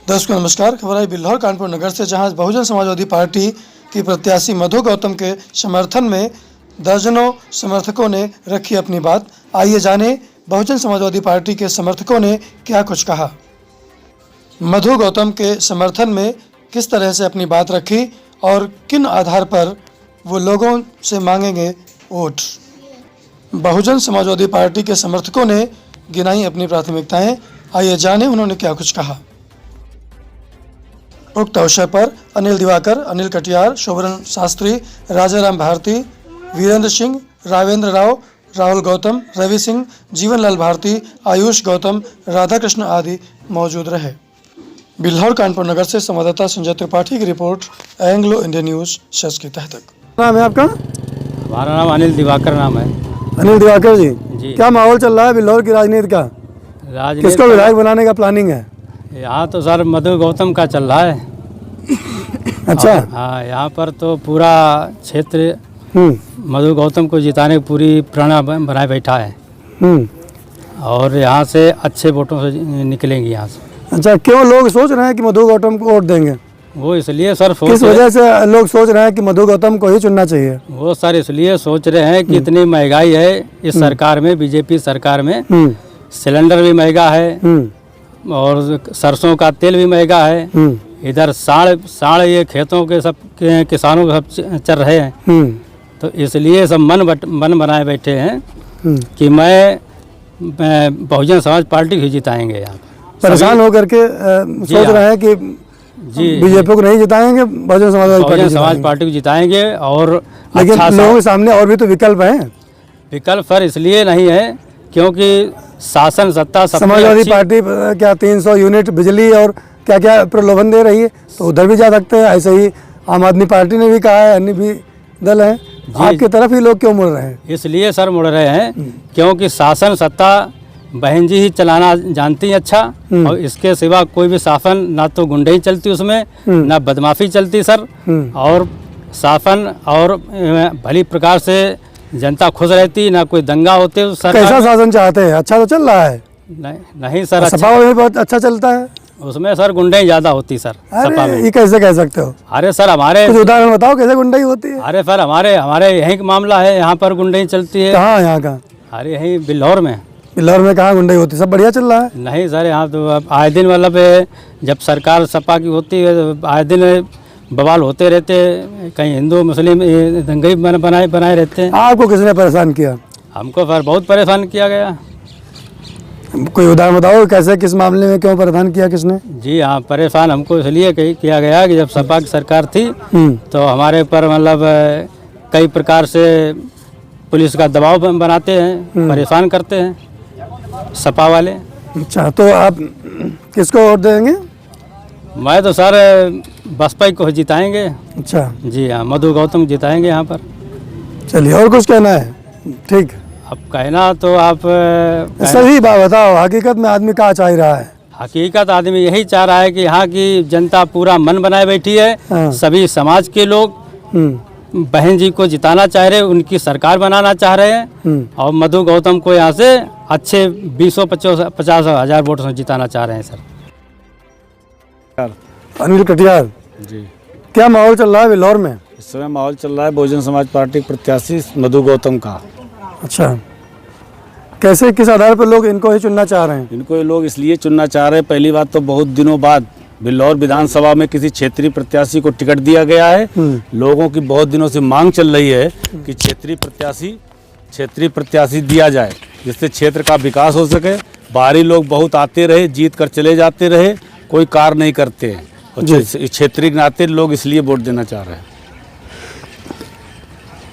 दर्शकों नमस्कार। खबर आई बिल्हौर कानपुर नगर से, जहां बहुजन समाजवादी पार्टी की प्रत्याशी मधु गौतम के समर्थन में दर्जनों समर्थकों ने रखी अपनी बात। आइए जाने बहुजन समाजवादी पार्टी के समर्थकों ने क्या कुछ कहा। मधु गौतम के समर्थन में किस तरह से अपनी बात रखी और किन आधार पर वो लोगों से मांगेंगे वोट। बहुजन समाजवादी पार्टी के समर्थकों ने गिनाई अपनी प्राथमिकताएं। आइए जाने उन्होंने क्या कुछ कहा। उक्त अवसर पर अनिल दिवाकर, अनिल कटियार, शोभन शास्त्री, राजाराम भारती, वीरेंद्र सिंह, रावेंद्र राव, राहुल गौतम, रवि सिंह, जीवन लाल भारती, आयुष गौतम, राधा कृष्ण आदि मौजूद रहे। बिल्हौर कानपुर नगर से संवाददाता संजय त्रिपाठी की रिपोर्ट, एंग्लो इंडिया न्यूज सच के तहत। नाम है आपका? हमारा नाम अनिल दिवाकर नाम है। अनिल दिवाकर जी, क्या माहौल चल रहा है बिल्हौर की राजनीति का? किसको विधायक बनाने का प्लानिंग है? यहाँ तो सर मधु गौतम का चल रहा है। अच्छा। हाँ, यहाँ पर तो पूरा क्षेत्र मधु गौतम को जिताने की पूरी प्रेरणा बनाए बैठा है और यहाँ से अच्छे वोटों से निकलेंगे यहाँ से। अच्छा, क्यों लोग सोच रहे हैं कि मधु गौतम को वोट देंगे? वो इसलिए सर किस वजह से लोग सोच रहे हैं कि मधु गौतम को ही चुनना चाहिए? वो सर इसलिए सोच रहे हैं कि इतनी महंगाई है इस सरकार में, बीजेपी सरकार में सिलेंडर भी महंगा है और सरसों का तेल भी महंगा है। इधर साढ़ ये खेतों के सब किसानों के सब चल रहे हैं। तो इसलिए सब मन बनाए बैठे हैं कि मैं बहुजन समाज पार्टी ही जिताएंगे। यहाँ परेशान होकर के सोच रहे हैं कि जी बीजेपी को नहीं जिताएंगे, बहुजन समाज पार्टी को जिताएंगे। और लेकिन लोगों के सामने और भी तो विकल्प हैं। विकल्प सर इसलिए नहीं है क्योंकि शासन सत्ता समाजवादी पार्टी क्या 300 यूनिट बिजली और क्या क्या प्रलोभन दे रही है, तो उधर भी जा सकते हैं। ऐसे ही आम आदमी पार्टी ने भी कहा है, अन्य भी दल हैं। आपकी तरफ ही लोग क्यों मुड़ रहे हैं? इसलिए सर मुड़ रहे हैं क्योंकि शासन सत्ता बहन जी ही चलाना जानती है अच्छा, और इसके सिवा कोई भी शासन ना तो गुंडई चलती उसमें, ना बदमाशी चलती सर, और शासन और भली प्रकार से जनता खुश रहती, ना कोई दंगा होते। कैसा शासन चाहते हैं? अच्छा तो चल रहा है? नहीं सर, सपा में बहुत अच्छा चलता है। उसमें सर गुंडई ज्यादा होती सर सपा में। ये कैसे कह सकते हो? अरे सर हमारे कुछ उदाहरण बताओ कैसे गुंडई होती है। अरे सर हमारे यहीं का मामला है, यहाँ पर गुंडई चलती है। कहाँ यहाँ का? अरे यहीं बिल्हौर में। बिल्हौर में कहाँ गुंडई होती है? सब बढ़िया चल रहा है। नहीं सर, यहाँ तो आए दिन मतलब जब सरकार सपा की होती है आए दिन बवाल होते रहते, कहीं हिंदू मुस्लिम दंगे बनाए रहते हैं। आपको किसने परेशान किया? हमको सर बहुत परेशान किया गया। कोई उदाहरण बताओ कैसे, किस मामले में क्यों परेशान किया, किसने? जी हाँ, परेशान हमको इसलिए किया गया कि जब सपा की सरकार थी तो हमारे ऊपर मतलब कई प्रकार से पुलिस का दबाव बनाते हैं, परेशान करते हैं सपा वाले। अच्छा, तो आप किसको वोट देंगे? मैं तो सर बसपा को जिताएंगे। अच्छा जी हाँ, मधु गौतम जिताएंगे यहाँ पर। चलिए, और कुछ कहना है? ठीक, अब कहना तो आप सही बात बताओ, हकीकत में आदमी क्या चाह रहा है? हकीकत आदमी यही चाह रहा है कि यहाँ की जनता पूरा मन बनाए बैठी है। सभी समाज के लोग बहन जी को जिताना चाह रहे हैं, उनकी सरकार बनाना चाह रहे हैं और मधु गौतम को यहाँ से अच्छे 20-50 हजार वोट से जिताना चाह रहे हैं सर। अनिल कटियार जी, क्या माहौल चल रहा है बिल्हौर में? इस समय माहौल चल रहा है बहुजन समाज पार्टी के प्रत्याशी मधु गौतम का। अच्छा, कैसे, किस आधार पर लोग इनको ही चुनना चाह रहे हैं? इनको ये लोग इसलिए चुनना चाह रहे हैं, पहली बात तो बहुत दिनों बाद बिल्हौर विधानसभा में किसी क्षेत्रीय प्रत्याशी को टिकट दिया गया है। लोगों की बहुत दिनों से मांग चल रही है कि क्षेत्रीय प्रत्याशी दिया जाए, जिससे क्षेत्र का विकास हो सके। बाहरी लोग बहुत आते रहे, जीत कर चले जाते रहे, कोई कार्य नहीं करते हैं, और क्षेत्रीय नाते लोग इसलिए वोट देना चाह रहे हैं।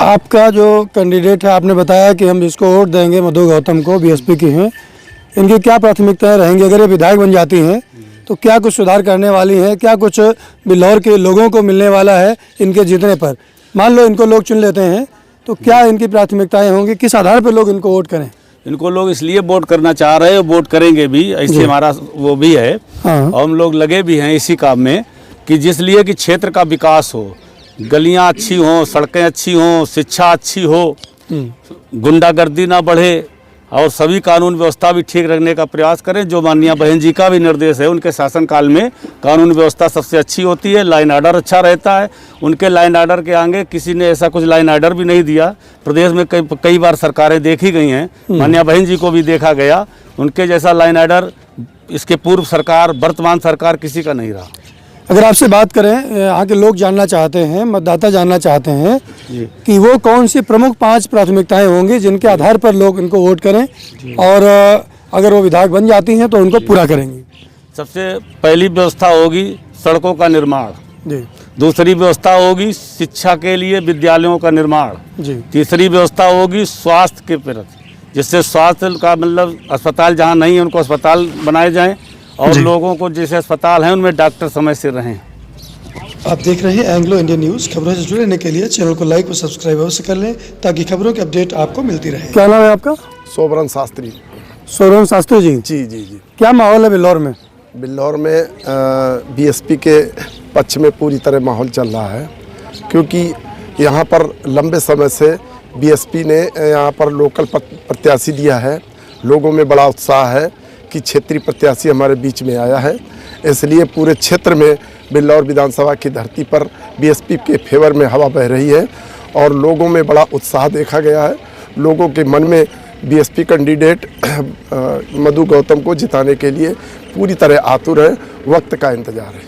आपका जो कैंडिडेट है, आपने बताया कि हम इसको वोट देंगे मधु गौतम को, बीएसपी की हैं, इनकी क्या प्राथमिकताएं रहेंगी? अगर ये विधायक बन जाती हैं तो क्या कुछ सुधार करने वाली हैं? क्या कुछ बिल्हौर के लोगों को मिलने वाला है इनके जीतने पर? मान लो इनको लोग चुन लेते हैं तो क्या इनकी प्राथमिकताएं होंगी? किस आधार पर लोग इनको वोट करें? इनको लोग इसलिए वोट करना चाह रहे हैं, वोट करेंगे भी, ऐसे हमारा वो भी है। और हम लोग लगे भी हैं इसी काम में कि जिसलिए कि क्षेत्र का विकास हो, गलियां अच्छी हों, सड़कें अच्छी हों, शिक्षा अच्छी हो, गुंडागर्दी ना बढ़े, और सभी कानून व्यवस्था भी ठीक रखने का प्रयास करें। जो माननीय बहन जी का भी निर्देश है, उनके शासनकाल में कानून व्यवस्था सबसे अच्छी होती है, लाइन आर्डर अच्छा रहता है। उनके लाइन आर्डर के आगे किसी ने ऐसा कुछ लाइन आर्डर भी नहीं दिया। प्रदेश में कई बार सरकारें देखी गई हैं, माननीय बहन जी को भी देखा गया, उनके जैसा लाइन आर्डर इसके पूर्व सरकार, वर्तमान सरकार किसी का नहीं रहा। अगर आपसे बात करें, यहाँ के लोग जानना चाहते हैं, मतदाता जानना चाहते हैं कि वो कौन सी प्रमुख 5 प्राथमिकताएं होंगी जिनके आधार पर लोग इनको वोट करें और अगर वो विधायक बन जाती हैं तो उनको पूरा करेंगे। सबसे पहली व्यवस्था होगी सड़कों का निर्माण जी। दूसरी व्यवस्था होगी शिक्षा के लिए विद्यालयों का निर्माण जी। तीसरी व्यवस्था होगी स्वास्थ्य के प्रति, जिससे स्वास्थ्य का मतलब अस्पताल जहाँ नहीं है उनको अस्पताल बनाए जाएं और लोगों को जैसे अस्पताल हैं उनमें डॉक्टर समय से रहें। आप देख रहे हैं एंग्लो इंडियन न्यूज़। खबरों से जुड़े रहने के लिए चैनल को लाइक और सब्सक्राइब अवश्य कर लें ताकि खबरों की अपडेट आपको मिलती रहे। क्या नाम है आपका? सोबरन शास्त्री। सोबरन शास्त्री जी। जी जी जी। क्या माहौल है बिल्लौर में? बिल्लौर में बीएसपी के पक्ष में पूरी तरह माहौल चल रहा है, क्योंकि यहाँ पर लंबे समय से बीएसपी ने यहाँ पर लोकल प्रत्याशी दिया है। लोगों में बड़ा उत्साह है कि क्षेत्रीय प्रत्याशी हमारे बीच में आया है, इसलिए पूरे क्षेत्र में बिल्लौर विधानसभा की धरती पर बीएसपी के फेवर में हवा बह रही है और लोगों में बड़ा उत्साह देखा गया है। लोगों के मन में बीएसपी कैंडिडेट मधु गौतम को जिताने के लिए पूरी तरह आतुर है, वक्त का इंतजार है।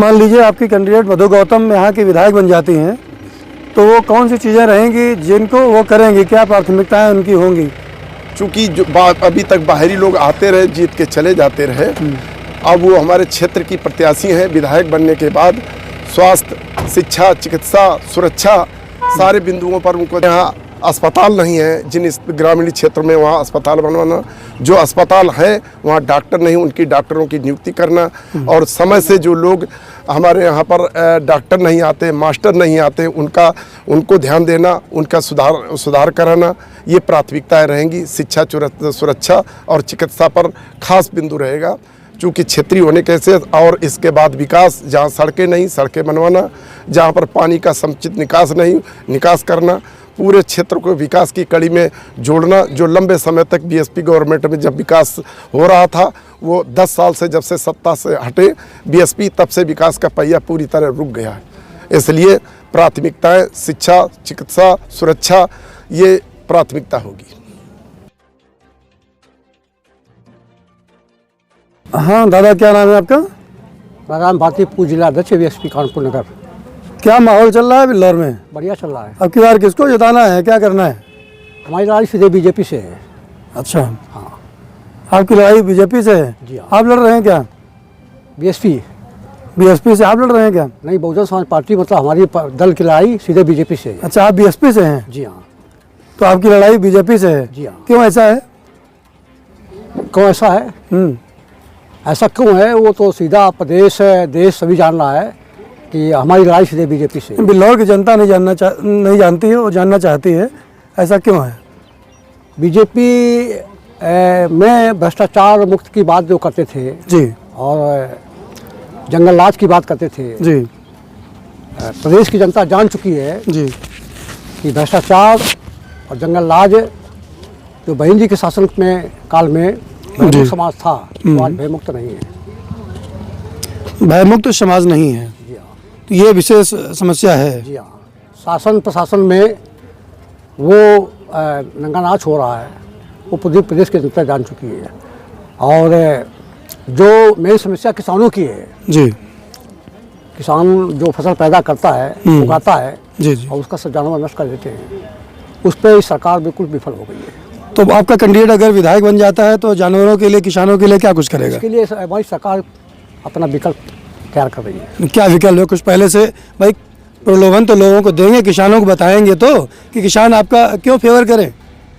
मान लीजिए आपकी कैंडिडेट मधु गौतम यहाँ की विधायक बन जाती हैं तो वो कौन सी चीज़ें रहेंगी जिनको वो करेंगी, क्या प्राथमिकताएं उनकी होंगी? चूँकि जो अभी तक बाहरी लोग आते रहे, जीत के चले जाते रहे, अब वो हमारे क्षेत्र की प्रत्याशी हैं। विधायक बनने के बाद स्वास्थ्य, शिक्षा, चिकित्सा, सुरक्षा सारे बिंदुओं पर उनको, यहाँ अस्पताल नहीं है, जिन इस ग्रामीण क्षेत्र में वहाँ अस्पताल बनवाना, जो अस्पताल है वहाँ डॉक्टर नहीं, उनकी डॉक्टरों की नियुक्ति करना और समय से जो लोग हमारे यहाँ पर डॉक्टर नहीं आते, मास्टर नहीं आते, उनको ध्यान देना, उनका सुधार कराना, ये प्राथमिकताएं रहेंगी। शिक्षा, सुरक्षा और चिकित्सा पर खास बिंदु रहेगा, चूँकि क्षेत्रीय होने के से। और इसके बाद विकास, जहाँ सड़कें नहीं, सड़कें बनवाना, जहाँ पर पानी का समुचित निकास नहीं, निकास करना, पूरे क्षेत्र को विकास की कड़ी में जोड़ना। जो लंबे समय तक बीएसपी गवर्नमेंट में जब विकास हो रहा था, वो 10 साल से जब से सत्ता से हटे बीएसपी, तब से विकास का पहिया पूरी तरह रुक गया है। इसलिए प्राथमिकताएं शिक्षा, चिकित्सा, सुरक्षा, ये प्राथमिकता होगी। हाँ दादा, क्या नाम है आपका? मेरा नाम भारतीय पूज जिला अध्यक्ष बीएसपी कानपुर नगर। क्या माहौल चल रहा है बिल्लौर में? बढ़िया चल रहा है। अब की बार किसको जिताना है, क्या करना है? हमारी लड़ाई सीधे बीजेपी से है। अच्छा, हाँ। आपकी लड़ाई बीजेपी से है? जी हाँ। आप लड़ रहे हैं क्या? बीएसपी से आप लड़ रहे हैं क्या? नहीं, बहुजन समाज पार्टी, मतलब हमारी दल की लड़ाई सीधे बीजेपी से है। अच्छा, आप बीएसपी से हैं? जी हाँ। तो आपकी लड़ाई बीजेपी से है? जी हाँ। क्यों ऐसा है? क्यों ऐसा है? ऐसा क्यों है, वो तो सीधा प्रदेश देश सभी जान रहा है कि हमारी लड़ाई सीधे बीजेपी से। बिल्लौर की जनता नहीं जानती है, वो जानना चाहती है, ऐसा क्यों है? बीजेपी में भ्रष्टाचार मुक्त की बात जो करते थे जी, और जंगल राज की बात करते थे जी, प्रदेश की जनता जान चुकी है जी, कि भ्रष्टाचार और जंगल राज जो बहन जी के शासन में काल में भयमुक्त समाज था, वो आज भयमुक्त नहीं है। भयमुक्त समाज नहीं है, जी हाँ। तो ये विशेष समस्या है। जी हाँ। शासन प्रशासन में वो नंगा नाच हो रहा है, वो पूरे प्रदेश की जनता जान चुकी है। और जो मेन समस्या किसानों की है, जी, किसान जो फसल पैदा करता है, उगाता है, जी, जी, और उसका सब जानवर नष्ट कर देते हैं, उस पर सरकार बिल्कुल विफल हो गई है। तो आपका कैंडिडेट अगर विधायक बन जाता है तो जानवरों के लिए, किसानों के लिए क्या कुछ करेगा? इसके लिए हमारी सरकार अपना विकल्प तैयार कर रही है। क्या विकल्प है? कुछ पहले से भाई प्रलोभन तो लोगों को देंगे, किसानों को बताएंगे तो कि किसान आपका क्यों फेवर करें?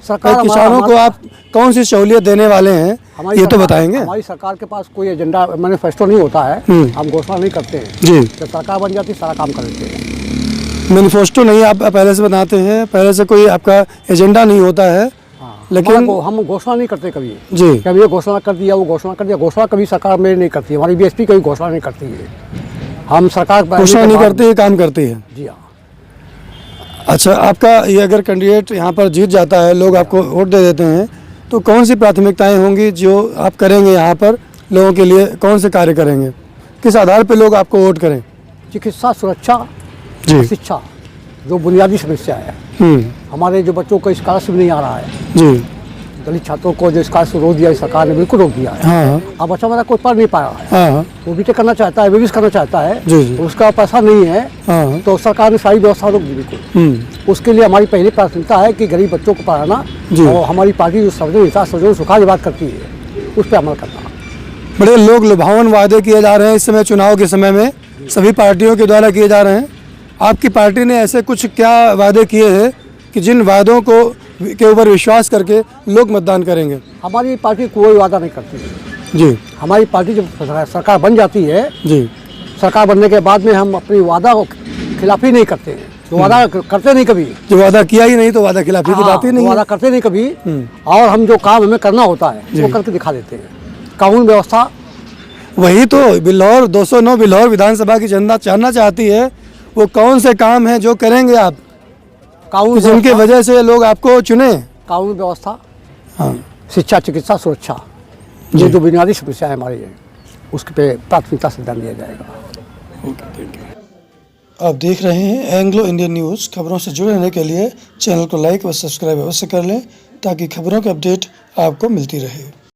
सरकार किसानों को आप कौन सी सहूलियत देने वाले हैं, ये तो बताएंगे। हमारी सरकार के पास कोई एजेंडा, मैनिफेस्टो नहीं होता है, हम घोषणा नहीं करते हैं। जी, जब सरकार बन जाती है सारा काम कर लेते हैं। मैनिफेस्टो नहीं आप पहले से बनाते हैं, पहले से कोई आपका एजेंडा नहीं होता है, लेकिन हम घोषणा नहीं करते कभी। जी, कभी ये घोषणा कर दिया, वो घोषणा कर दिया। घोषणा कभी सरकार में नहीं करती है, हमारी बीएसपी कभी घोषणा नहीं करती है। हम सरकार घोषणा नहीं करती है, काम करती है। जी हाँ। अच्छा, आपका ये अगर कैंडिडेट यहाँ पर जीत जाता है, लोग आपको वोट दे देते हैं, तो कौन सी प्राथमिकताएं होंगी जो आप करेंगे यहाँ पर लोगों के लिए? कौन से कार्य करेंगे? किस आधार पर लोग आपको वोट करें? चिकित्सा, सुरक्षा, जी। शिक्षा जो बुनियादी समस्या है। हमारे जो बच्चों को स्कॉलरशिप नहीं आ रहा है, जी। दलित छात्रों को जो स्कॉलरशिप रोक दिया है सरकार ने, बिल्कुल रोक दिया है। हाँ अब बच्चा हमारा कोई पढ़ नहीं पा रहा है, हाँ वो बीटेक करना चाहता है, बीबीएस करना चाहता है, जी, जी। उसका पैसा नहीं है, हाँ। तो सरकार ने सारी व्यवस्था रोक दी बिल्कुल। उसके लिए हमारी पहली प्राथमिकता है कि गरीब बच्चों को पढ़ाना, जी। और हमारी पार्टी जो सर्वजन सुखाड़ की बात करती है उस पर अमल करना। बड़े लोग लुभावन वादे किए जा रहे हैं इस समय, चुनाव के समय में सभी पार्टियों के द्वारा किए जा रहे हैं। आपकी पार्टी ने ऐसे कुछ क्या वादे किए हैं कि जिन वादों को के ऊपर विश्वास करके लोग मतदान करेंगे? हमारी पार्टी कोई वादा नहीं करती है जी। हमारी पार्टी जब सरकार बन जाती है, जी। सरकार बनने के बाद में हम अपनी वादा को खिलाफी नहीं करते हैं, तो वादा करते नहीं कभी। जो वादा किया ही नहीं तो वादा खिलाफी की बात ही नहीं वादा है। करते नहीं कभी, और हम जो काम हमें करना होता है वो करके दिखा देते हैं। कानून व्यवस्था, वही तो बिल्हौर 209 बिल्हौर विधानसभा की जनता जानना चाहती है, वो कौन से काम हैं जो करेंगे आप, कानून जिनके वजह से लोग आपको चुने? कानून व्यवस्था, हाँ। शिक्षा, चिकित्सा, सुरक्षा, ये जो बुनियादी समस्या है हमारी है, उसके पे प्राथमिकता से ध्यान दिया जाएगा। आप देख रहे हैं एंग्लो इंडियन न्यूज़। खबरों से जुड़े रहने के लिए चैनल को लाइक व सब्सक्राइब अवश्य कर लें ताकि खबरों की अपडेट आपको मिलती रहे।